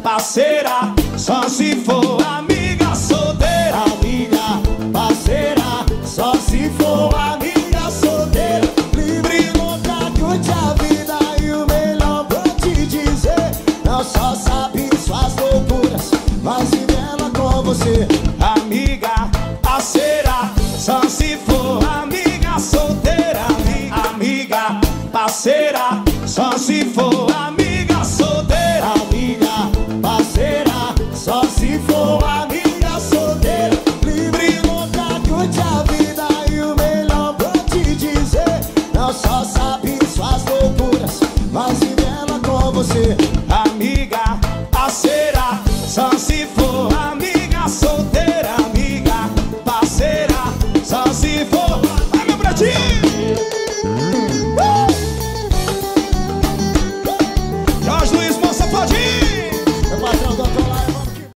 parceira, só se for amiga solteira. Amiga, parceira, só se for amiga solteira. Livre, louca, curte a vida e o melhor vou te dizer. Não só sabe suas loucuras, mas vive ela com você. Amiga, parceira, só se for amiga solteira. Amiga, parceira, só se for amiga solteira. Amiga, parceira, só se for amiga solteira. Livre, louca, curte a vida e o melhor vou te dizer. Não só sabe suas loucuras, mas vive ela com você. Amiga, parceira, só se for amiga solteira. Amiga, parceira, só se for. Ai, meu pratinho!